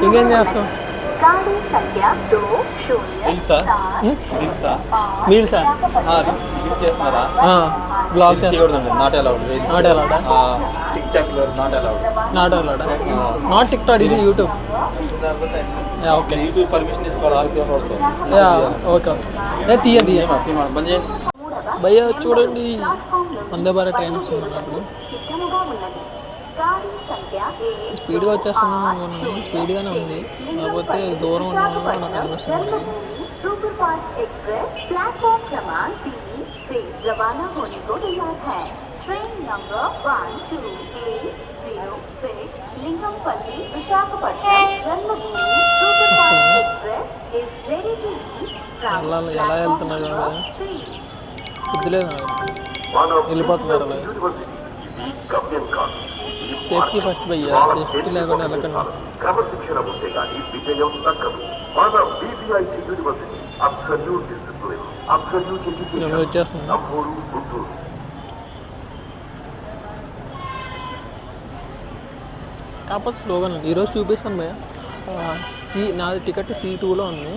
ఇంకేం చేస్తాం? మీల్సా blog not allowed not TikTok ఇది యూట్యూబ్ ఓకే ఓకే తీయ భయ్య చూడండి వందే భారత్ ట్రైన్ వస్తుంది అప్పుడు స్పీడ్గా వచ్చేస్తున్నాం అనుకున్నాను స్పీడ్గానే ఉంది కాకపోతే దూరం ఉన్న నాకు అనిపిస్తుంది ఎలా వెళ్తున్నారు కదా బుద్ధిలేదు వెళ్ళిపోతున్నారు అలా సేఫ్టీ ఫస్ట్ భయ్యా సేఫ్టీ లేకుండా వెళ్ళకండి వచ్చేస్తుంది కాకపోతే స్లోగా ఉంది ఈరోజు చూపిస్తాను భయ్య నాది టికెట్ C2లో ఉంది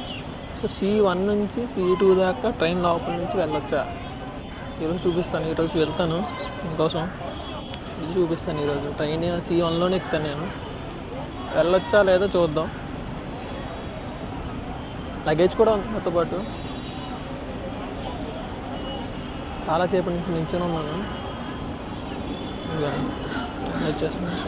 సో C1 నుంచి C2 దాకా ట్రైన్ లోపల నుంచి వెళ్ళొచ్చా ఈరోజు చూపిస్తాను ఈరోజు వెళ్తాను ఇంకోసం ఇది చూపిస్తాను ఈరోజు ట్రైన్ C1లోనే ఎక్కుతాను నేను వెళ్ళొచ్చా లేదో చూద్దాం లగేజ్ కూడా ఉంది నాతో పాటు చాలాసేపు నుంచి నించుని ఉన్నాను ఇంకా వచ్చేస్తున్నాను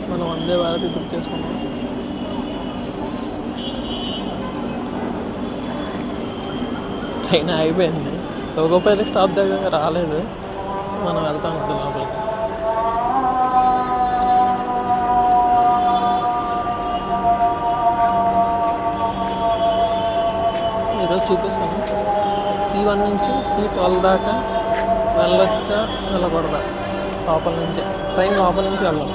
మనం వందే భారత్ బుక్ చేసుకున్నాం ట్రైన్ అయిపోయింది లోగోపల్లి స్టాప్ దగ్గర రాలేదు మనం వెళ్తాం ఇప్పుడు లోపలికి ఈరోజు చూపిస్తాను C1 నుంచి C12 దాకా వెళ్ళొచ్చా వెళ్ళకూడదా లోపల నుంచి ట్రైన్ లోపల నుంచి వెళ్ళాలి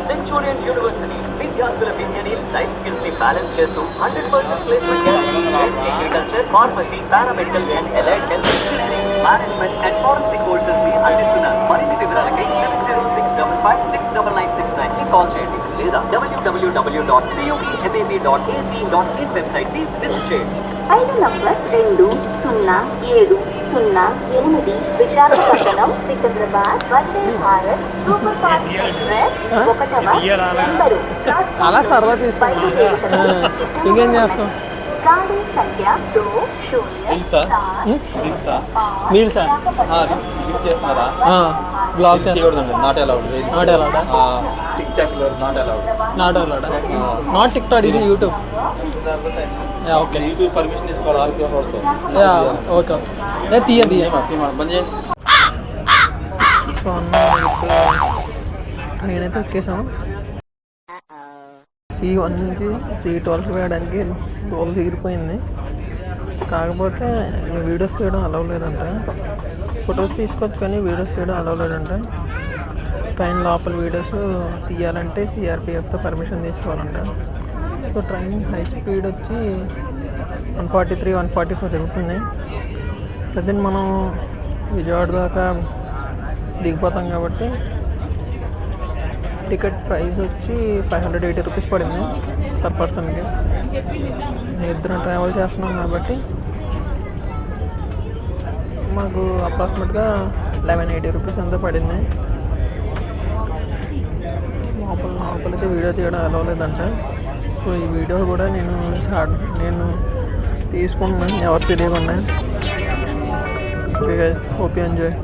సెంచూరియన్ యూనివర్సిటీ విద్యార్థుల విద్యని లైఫ్ స్కిల్స్ ని బ్యాలెన్స్ చేస్తూ 100% placement guarantee agriculture pharmacy paramedical and allied health management and forensic courses ని అందిస్తున్నారు మరిన్ని వివరాలకి 7065569969 కి కాల్ చేయండి లేదా www.cumab.ac.in వెబ్సైట్ ని విజిట్ చేయండి 5 number 2070 Visakhapatnam Secunderabad Vande Bharat super fast express 1వ నెంబరు అలా సర్వా తీసుకున్నాం ఇంకేం చేస్తాం గాడి సంఖ్య 20మీల్సా blog not allowed not allowed not TikTok ఇది యూట్యూబ్ ఓకే ఓకే తీయ సో నేనైతే ఎక్కేసాం C1 నుంచి C12 వేయడానికి టోల్ తీరిపోయింది కాకపోతే వీడియోస్ తీయడం అలవ్ లేదంట ఫొటోస్ తీసుకోవచ్చు కానీ వీడియోస్ తీయడం అలవ్ లేదంట ట్రైన్ లోపల వీడియోస్ తీయాలంటే CRPFతో పర్మిషన్ తీసుకోవాలంట సో ట్రైన్ హై స్పీడ్ వచ్చి 143 144 తిరుగుతుంది ప్రజెంట్ మనం విజయవాడ దాకా దిగిపోతాం కాబట్టి టికెట్ ప్రైస్ వచ్చి 580 రూపీస్ పడింది పర్ పర్సన్కి ఇద్దరం ట్రావెల్ చేస్తున్నాం కాబట్టి మాకు అప్రాక్సిమేట్గా 1180 రూపీస్ అంతా పడింది లోపలికి వీడియో తీయడం అలవలేదంట సో ఈ వీడియో కూడా నేను తీసుకున్నాను ఎవరు తెలియకుండా okay guys hope you enjoy